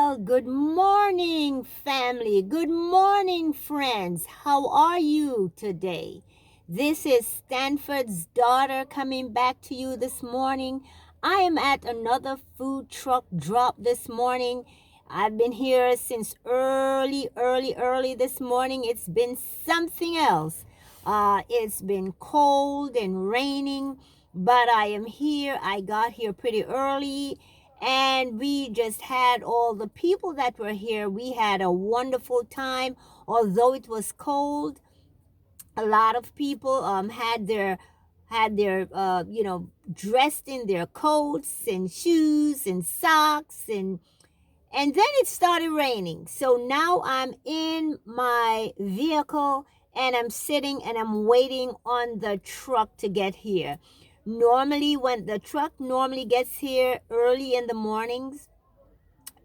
Well, good morning, family. Good morning, friends. How are you today? This is Stanford's daughter coming back to you this morning. I am at another food truck drop this morning. I've been here since early this morning. It's been something else. It's been cold and raining, but I am here. I got here pretty early and we just had all the people that were here. We had a wonderful time. Although it was cold, a lot of people had their dressed in their coats and shoes and socks, and then it started raining. So now I'm in my vehicle and I'm sitting and I'm waiting on the truck to get here. Normally, when the truck normally gets here early in the mornings,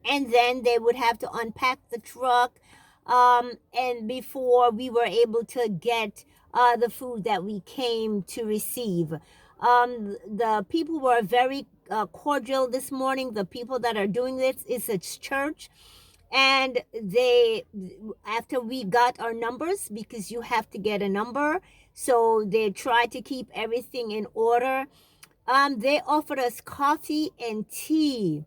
and then they would have to unpack the truck, and before we were able to get the food that we came to receive. The people were very cordial this morning. The people that are doing this is a church, and they, after we got our numbers, because you have to get a number, so they try to keep everything in order. They offered us coffee and tea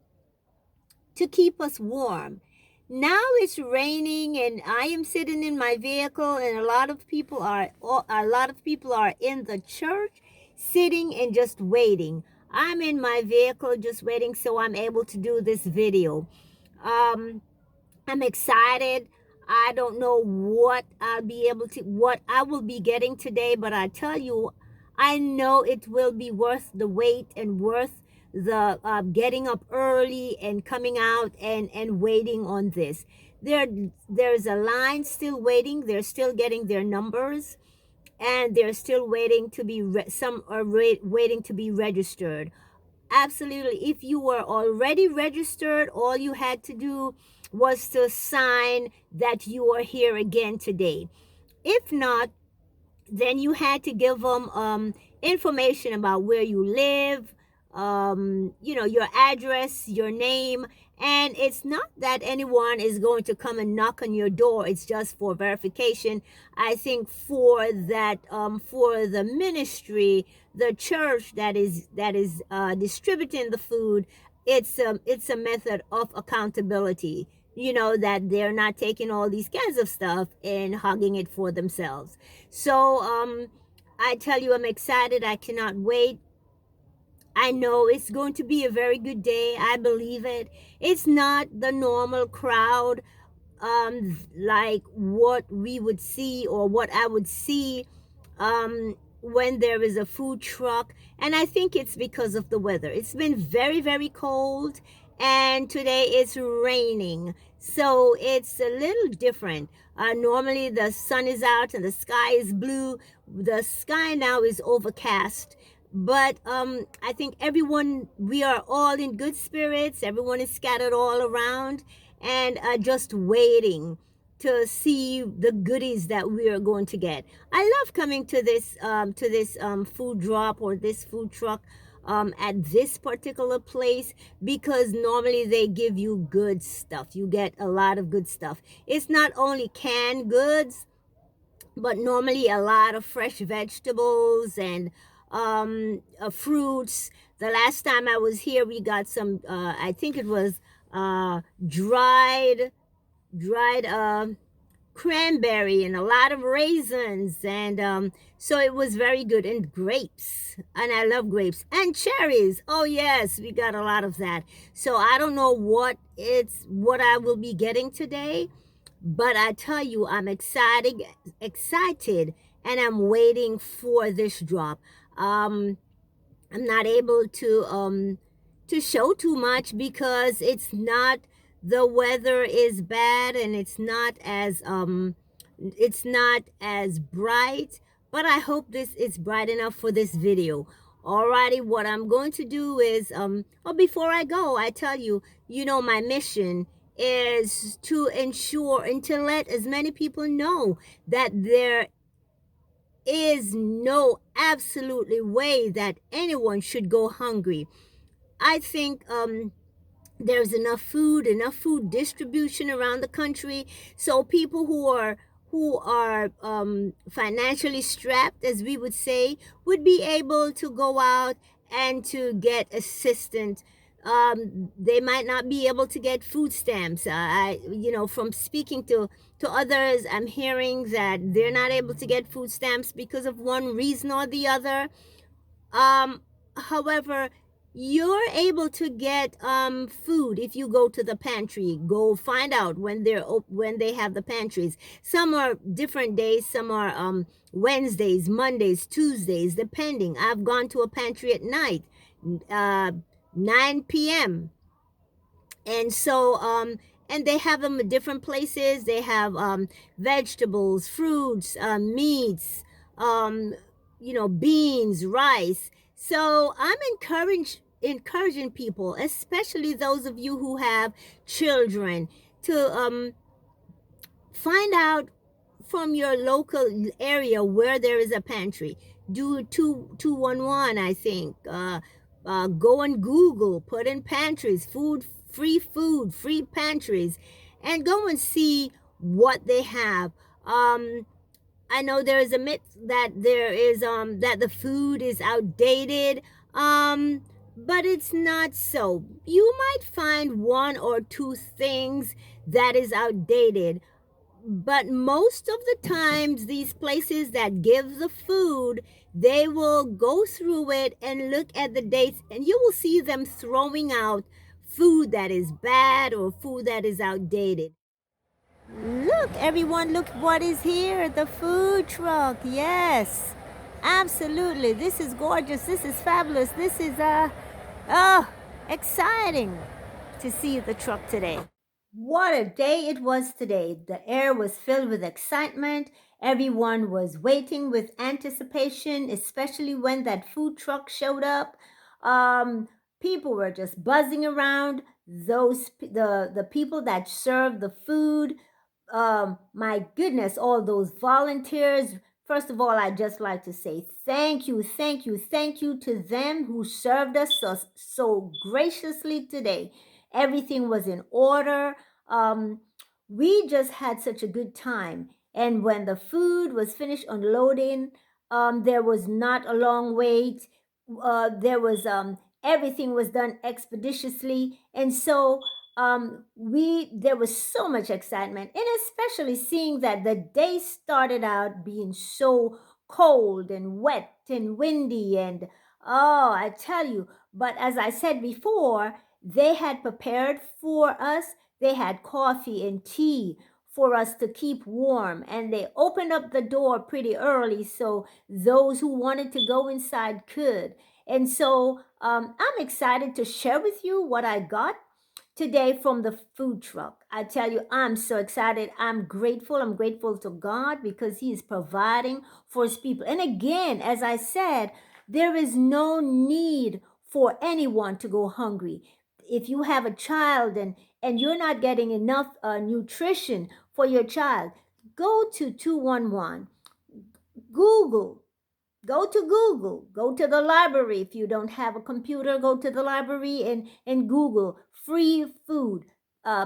to keep us warm. Now it's raining and I am sitting in my vehicle, and a lot of people are in the church sitting and just waiting. I'm in my vehicle just waiting so I'm able to do this video. Um I'm excited. I don't know what I will be getting today, but I tell you, I know it will be worth the wait and worth the getting up early and coming out and waiting on this. There's a line still waiting. They're still getting their numbers, and they're still waiting to be waiting to be registered. Absolutely. If you were already registered, all you had to do was to sign that you are here again today. If not, then you had to give them information about where you live, your address, your name. And it's not that anyone is going to come and knock on your door. It's just for verification. I think for that, for the ministry, the church that is distributing the food, it's a method of accountability. That they're not taking all these kinds of stuff and hogging it for themselves. So I tell you, I'm excited. I cannot wait. I know it's going to be a very good day. I believe it. It's not the normal crowd, like what we would see or what I would see when there is a food truck. And I think it's because of the weather. It's been very, very cold, and today it's raining. So it's a little different. Normally the sun is out and the sky is blue. The sky now is overcast. But I think we are all in good spirits. Everyone is scattered all around and just waiting to see the goodies that we are going to get. I love coming to this food drop or this food truck at this particular place, because normally they give you good stuff. You get a lot of good stuff. It's not only canned goods, but normally a lot of fresh vegetables and fruits. The last time I was here, we got some, I think it was dried cranberry and a lot of raisins, and so it was very good, and grapes, and I love grapes, and cherries. Oh yes, we got a lot of that. So I don't know what I will be getting today, but I tell you, I'm excited, and I'm waiting for this drop. I'm not able to show too much because the weather is bad, and it's not as bright, but I hope this is bright enough for this video. Alrighty, what I'm going to do is before I go, I tell you, my mission is to ensure and to let as many people know that there is no absolutely way that anyone should go hungry. I think There's enough food distribution around the country, so people who are financially strapped, as we would say, would be able to go out and to get assistance. They might not be able to get food stamps. From speaking to others, I'm hearing that they're not able to get food stamps because of one reason or the other. However, you're able to get food if you go to the pantry. Go find out when they have the pantries. Some are different days, some are Wednesdays, Mondays, Tuesdays, depending. I've gone to a pantry at night, uh 9 p.m. And they have them at different places. They have vegetables, fruits, meats, um beans, rice. So I'm encouraging people, especially those of you who have children, to find out from your local area where there is a pantry. Do 211, I think. Go on Google, put in pantries, food, free pantries, and go and see what they have. I know there is a myth that there is that the food is outdated. But it's not so. You might find one or two things that is outdated, but most of the times these places that give the food, they will go through it and look at the dates, and you will see them throwing out food that is bad or food that is outdated. Look, everyone, look what is here, the food truck. Yes, absolutely. This is gorgeous. This is fabulous. This is oh, exciting to see the truck today. What a day it was today. The air was filled with excitement. Everyone was waiting with anticipation, especially when that food truck showed up. People were just buzzing around. The people that served the food, my goodness, all those volunteers. First of all, I'd just like to say thank you, thank you, thank you to them who served us so graciously today. Everything was in order. Um, we just had such a good time. And when the food was finished unloading, there was not a long wait. There was everything was done expeditiously, and so we there was so much excitement, and especially seeing that the day started out being so cold and wet and windy, and oh, I tell you. But as I said before, they had prepared for us. They had coffee and tea for us to keep warm, and they opened up the door pretty early so those who wanted to go inside could. And so I'm excited to share with you what I got today from the food truck. I tell you, I'm so excited. I'm grateful. I'm grateful to God because He is providing for His people. And again, as I said, there is no need for anyone to go hungry. If you have a child and you're not getting enough nutrition for your child, go to 211. Google Go to Google, go to the library. If you don't have a computer, go to the library and Google free food,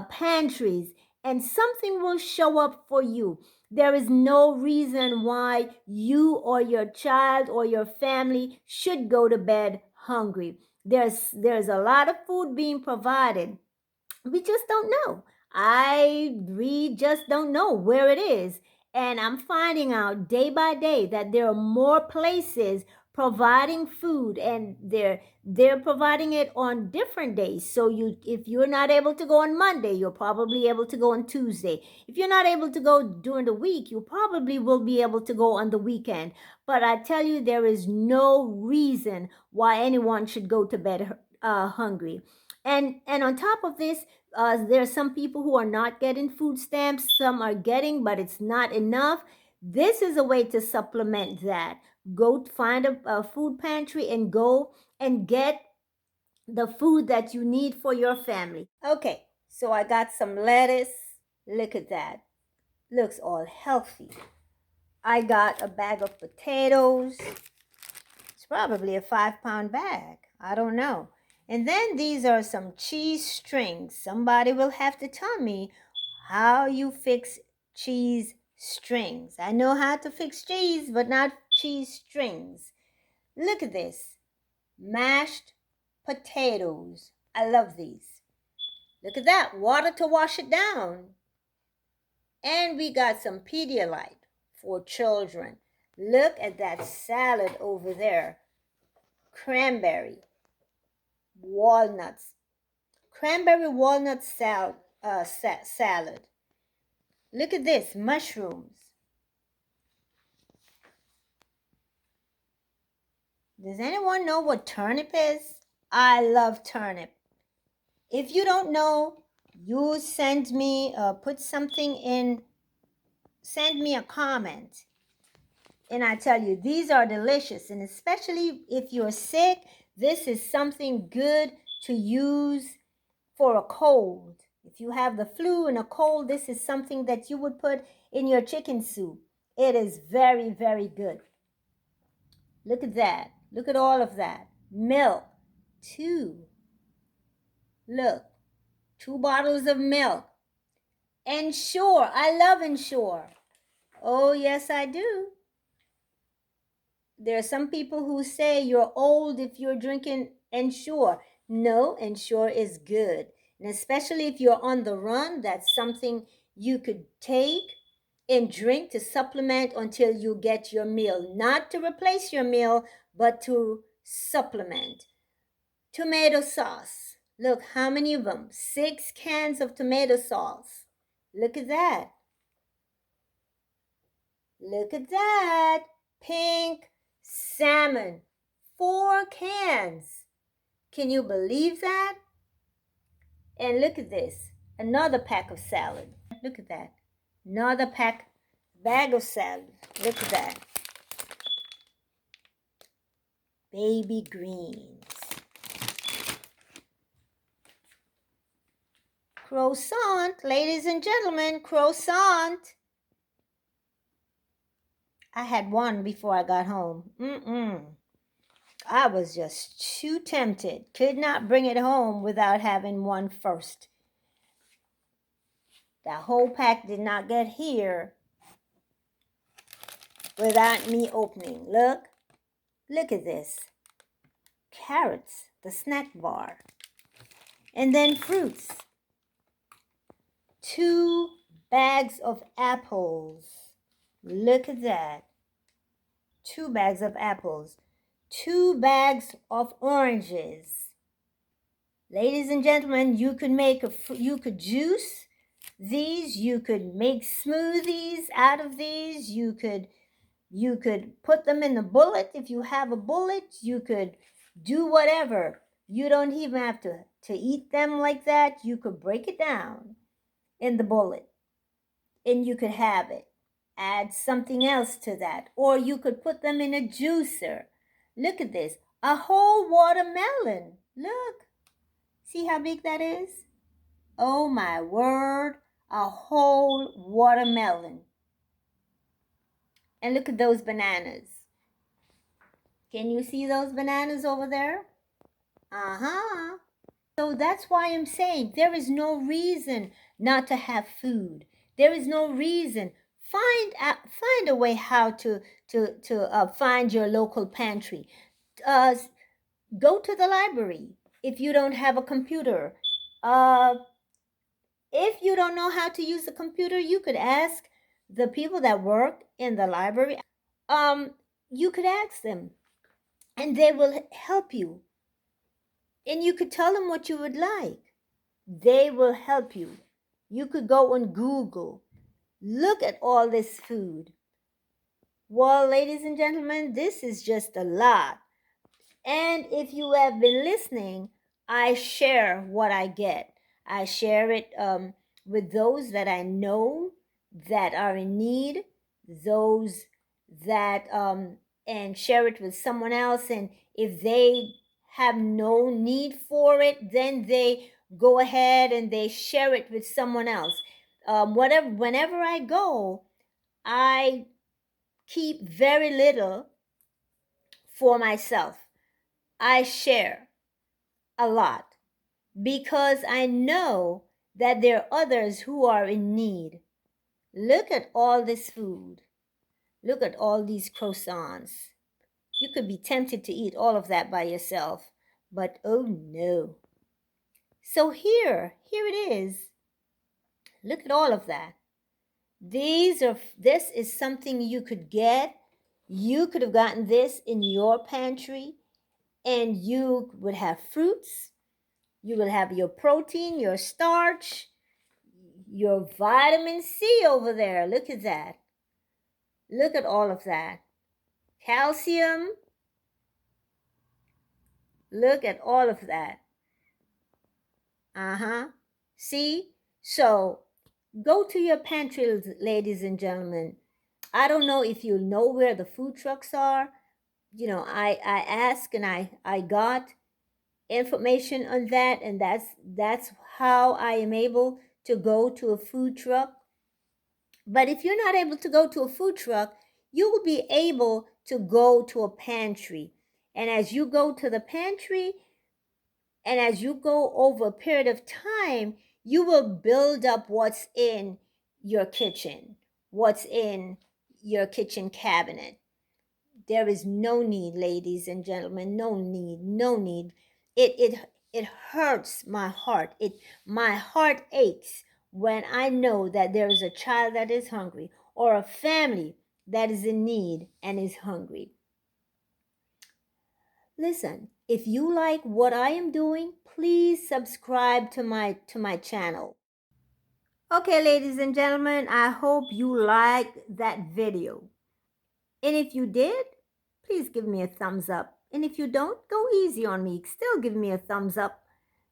pantries, and something will show up for you. There is no reason why you or your child or your family should go to bed hungry. There's a lot of food being provided. We just don't know. We just don't know where it is. And I'm finding out day by day that there are more places providing food, and they're providing it on different days. So if you're not able to go on Monday, you're probably able to go on Tuesday. If you're not able to go during the week, you probably will be able to go on the weekend. But I tell you, there is no reason why anyone should go to bed hungry. And on top of this, there are some people who are not getting food stamps. Some are getting, but it's not enough. This is a way to supplement that. Go find a food pantry and go and get the food that you need for your family. Okay, so I got some lettuce. Look at that. Looks all healthy. I got a bag of potatoes. It's probably a 5-pound bag. I don't know. And then these are some cheese strings. Somebody will have to tell me how you fix cheese strings. I know how to fix cheese, but not cheese strings. Look at this. Mashed potatoes. I love these. Look at that. Water to wash it down. And we got some Pedialyte for children. Look at that salad over there. Cranberry, walnuts. Cranberry walnut salad. Look at this, mushrooms. Does anyone know what turnip is? I love turnip. If you don't know, you send me, put something in, send me a comment. And I tell you, these are delicious. And especially if you're sick, this is something good to use for a cold. If you have the flu and a cold, this is something that you would put in your chicken soup. It is very, very good. Look at that. Look at all of that. Milk, 2. Look, 2 bottles of milk. Ensure, I love Ensure. Oh, yes, I do. There are some people who say you're old if you're drinking Ensure. No, Ensure is good. And especially if you're on the run, that's something you could take and drink to supplement until you get your meal. Not to replace your meal, but to supplement. Tomato sauce. Look, how many of them? 6 cans of tomato sauce. Look at that. Look at that. Pink salmon. 4 cans. Can you believe that? And look at this. Another pack of salad. Look at that. Another bag of salad. Look at that. Baby greens. Croissant. Ladies and gentlemen, croissant. I had one before I got home. I was just too tempted. Could not bring it home without having one first. That whole pack did not get here without me opening. Look at this. Carrots, the snack bar. And then fruits. 2 bags of apples. Look at that. 2 bags of apples. 2 bags of oranges. Ladies and gentlemen, you could juice these, you could make smoothies out of these, you could put them in a bullet. If you have a bullet, you could do whatever. You don't even have to eat them like that. You could break it down in the bullet and you could have it. Add something else to that. Or you could put them in a juicer. Look at this. A whole watermelon. Look. See how big that is? Oh my word. A whole watermelon. And look at those bananas. Can you see those bananas over there? So that's why I'm saying there is no reason not to have food. There is no reason. Find a way how to find your local pantry. Go to the library if you don't have a computer. If you don't know how to use a computer, you could ask the people that work in the library. You could ask them, and they will help you. And you could tell them what you would like. They will help you. You could go on Google. Look at all this food. Well, ladies and gentlemen, this is just a lot. And if you have been listening, I share what I get. I share it with those that I know that are in need, those that, and share it with someone else. And if they have no need for it, then they go ahead and they share it with someone else. Whenever I go, I keep very little for myself. I share. a lot because I know that there are others who are in need. Look at all this food. Look at all these croissants. You could be tempted to eat all of that by yourself, but oh no. So here it is. Look at all of that. This is something you could get. You could have gotten this in your pantry, and you would have fruits. You will have your protein, your starch, your vitamin C over there. Look at that. Look at all of that. Calcium. Look at all of that. See? So go to your pantry, ladies and gentlemen. I don't know if you know where the food trucks are. You know, I asked and I got information on that, and that's how I am able to go to a food truck. But if you're not able to go to a food truck, you will be able to go to a pantry. And as you go to the pantry, and as you go over a period of time, you will build up what's in your kitchen, what's in your kitchen cabinet. There is no need, ladies and gentlemen, no need. It hurts my heart. My heart aches when I know that there is a child that is hungry or a family that is in need and is hungry. Listen, if you like what I am doing, please subscribe to my channel. Okay, ladies and gentlemen, I hope you liked that video. And if you did, please give me a thumbs up. And if you don't, go easy on me. Still give me a thumbs up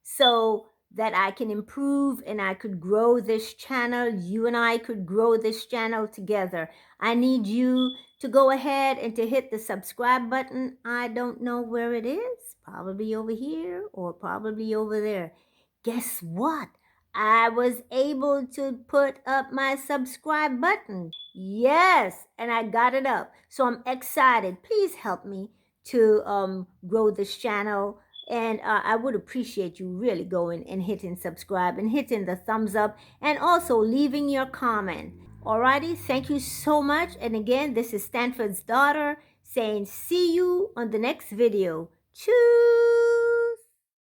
so that I can improve and I could grow this channel. You and I could grow this channel together. I need you to go ahead and to hit the subscribe button. I don't know where it is. Probably over here or probably over there. Guess what? I was able to put up my subscribe button. Yes, and I got it up. So I'm excited. Please help me to grow this channel. And I would appreciate you really going and hitting subscribe and hitting the thumbs up and also leaving your comment. Alrighty, thank you so much. And again, this is Stanford's daughter saying see you on the next video. Choo!